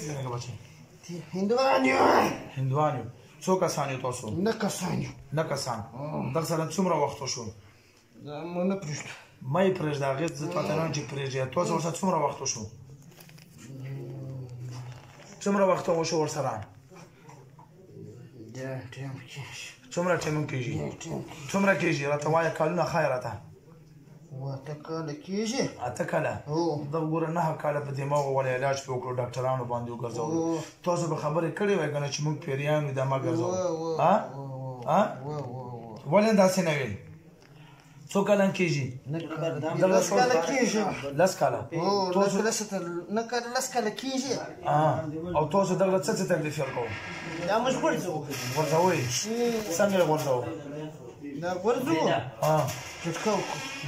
څنګه بچي هندوان یو څو کسان یو تاسو 9 کسان یو 9 کسان دغه سره څومره وخت وشو دا مو نه پرېږدو ما یې پرېږده هغې زه تا ته نه چې پرېږدي تاسو ورسره څومره وخت وشو څومره وخت وشو ورسره څومره ټایم کېږي څومره کېږي راته وایه کالونه ښایه راته 8 کاله کېږي 8 کاله دا وګوره 9 کاله په دماغ ولې علاج پې وکړو ډاکټرانو باندې وګرځولو تاسو به خبرې کړې وای که نه چې موږ پیریان یو دا ما ګرځولو ولې داسې نه ویل څو کلن کېږي 10 کاله کېږي 10 کاله تاسو 10 کاله کېږي او تاسو دغه څه تکلیف یې کوو دا موږ غورځوئ څنګه یې غورځوو دا غورځوو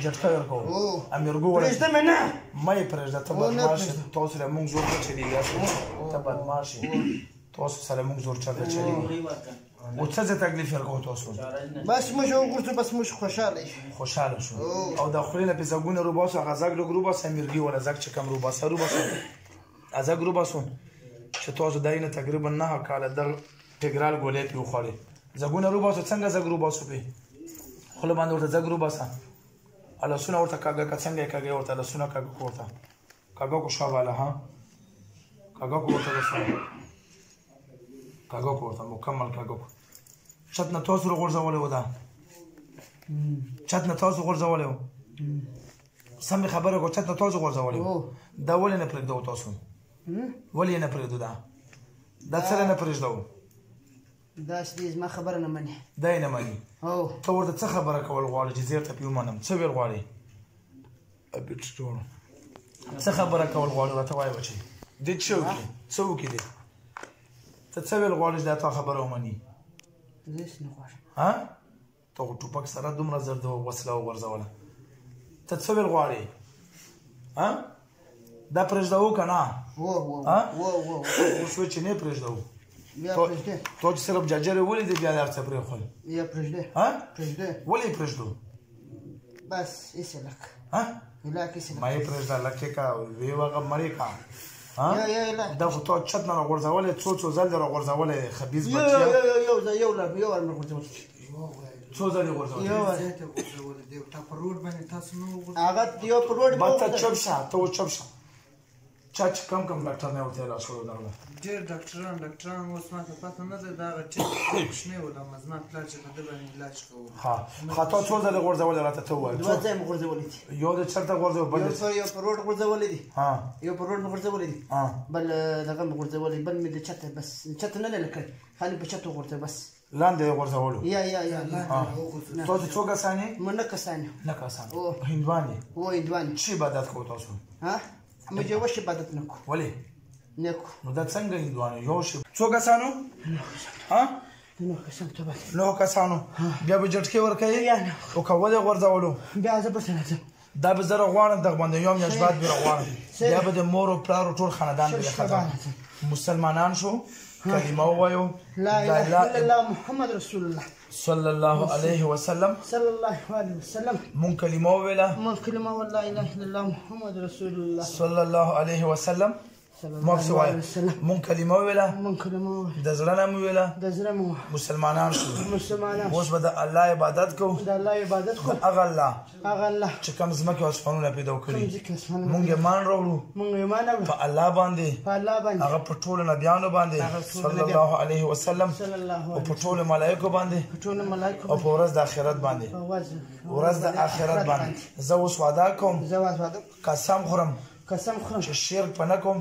جټکه ورکوو امیرګو پرېږده مې نه مه یې پرېږده ته بدماش یې تاسو سره موږ زور ته چلېږي ته بدماش یې تاسو سره موږ زور چلته چلېږي او څه تکلیف یې کوو تاسو بس موږ وغورځو بس موږ خوشحاله شو او د خولې نه پې زګونه روباسو هغه زګ لږ روباسو امیرګي ولا زګ چې کم روباسو زګ روباسو چې تاسو دا یې تقریبا 9 کاله د ټګرال ګولۍ پې وخوړې زګونه روباسو څنګه زګ روباسو پې خوله باندې ورته زګ روباسه لاسونه ورته کاږه که څنګه یې کاږې ورته لاسونه کاږه کو ورته کاږه کو شاباله ها کاږه کو ورته لاسونه کاږه کو ورته مکمل کاږه کو چت نه تاسو غورځولی و دا چت نه تاسو غورځولی و سمې خبره کړو چت نه تاسو غورځولی و دا ولې نه پرېږدو تاسو ولې یې نه پرېږدو دا څه نه پرېږدو داسې دی زما خبره نه مني دا یې نه مني ته ورته څه خبره کول غواړې چې زیر ته پې ومنم څه ویل غواړې څه خبره کول غواړې راته وایه بچې دې څه وکړي څه وکړي دې ته څه ویل غواړې چې دا تا خبره ومني زه هېڅ نه غواړم ته خو ټوپک سره دومره زر د وسله وغورځوله ته څه ویل غواړې دا پرېږدوو که نه اوس وایي چې نه یې پرېږدوو تو چې صرف جاجرې ولیدې بیا د هر څه پرېښول یا پرېږدې ولې یې پرېږدو بس هېڅ یې لک ما یې پرېږده لک یې که ویې هغه مړې که دا خو تا چت نه راغورځولی څو ځل دې راغورځولی خبیث بچیه یو وار مې غورځولی څو ځل یې غورځولی هغه یو په روډ ته چپ شه ته اوس چپ شه چا چې کم ډاکټر نه ورته علاج کړو دغله ډېر ډاکټران اوس ما ته پته نه ده دا هغه ټیپ کوچنی و دا زما پلار چې په ده باندې علاج کوو تا څو ځلې غورځولی راته ته ووایه 2 ځایه مې غورځولی دي یو د چېرته غورځولی بل یو په روډ غورځولی دي یو په روډ مې غورځولی دي بل دغه مې غورځولی بل مې د چته بس چته نه دی لکړی خالي په چته غورځوي بس لاندې یې غورځولو یا تاسو څو کسان یې 9 کسان یو 9 کسان هندوان یې هندوان څه عبادت کوو تاسو موږ یو شی عبادت نه کوو ولې نه کوو نو دا څنګه هندوان یو شی څو کسانو 9 کسانو بیا به جټکې ورکوي او که ولې غورځولو بیا زه بس نه ځم دا به زه راغواړم دغه باندې یو میاشت بعد به راغواړم بیا به د مور او پلار او ټول خاندان به مسلمانان شو کلمه ووایو لا اله الا الله محمد رسول الله صلی الله علیه وسلم مون کلمه وویله لا اله الا الله محمد رسول الله صلی الله علیه وسلم مفسي وایه مون کلمه وویله د زړه نه مو ویله مسلمانان شو اوس به د الله عبادت کوو هغه الله چې کوم ځمکې او اسمانونه پیدا کړي مونږ ایمان راوړو په الله باندې هغه په ټولو نبیانو باندې صلی الله علیه وسلم او په ټولو ملایکو باندې او په ورځ د آخرت باندې زه اوس وعده کوم قسم خورم چې شرک په نه کوم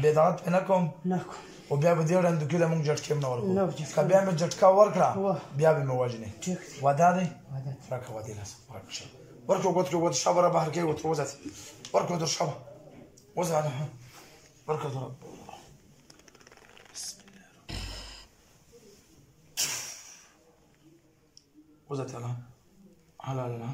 بدعت په نه کوم او بیا به دې ړندوکي له مونږ جټکې هم نه ورکوو که بیا مې جټکه ورکړه بیا به مې وژنې وعده دی راکړه وعدې لاسه ورکړه ورکړه شابه را بهر کې ورته وځه ورکړه در شابه وځه ورکړه در وځه تعالی حلال نه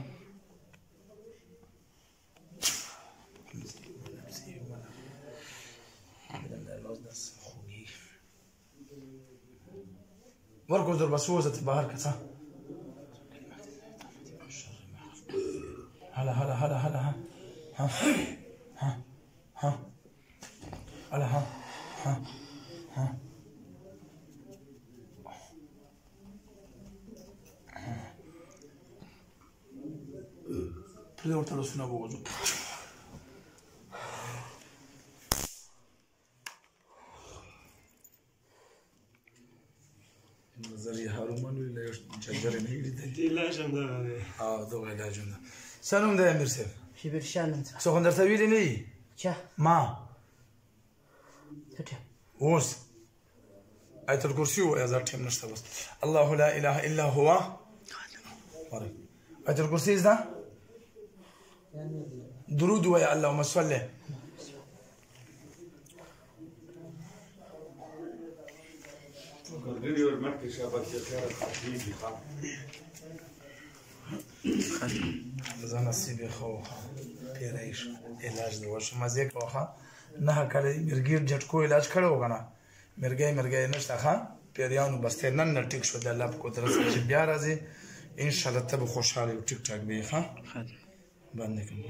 ورکو در بسوزة بهر كذا هلا الله ها ها ها پرې ورته لاسونه ووځو نظر یې هارومن وي له یو چنجر یې نه وي علاج هم دغه دی دغه علاج هم ده څه نوم دی امیر صاحب شبیر شاه نوم څه خو درته ویلي نه دي چا ما څه اوس آیت الکرسي ووایه زه ټیم نشته بس الله لا اله الا هو آیت الکرسي زده درود ووایه اللهم صل زه نصیب یې ښه وخه تېری شه علاج دې وشو مزې کوه ښه نهه کاله یې مرګي جټکو علاج کړی و که نه مرګی نشته ښه پیریانو بس تېر نن نه ټیک شو د الله په قدرت سره چې بیا راځې انشاءالله ته به خوشحاله یو ټیک ټاک به یې ښه بندې کړم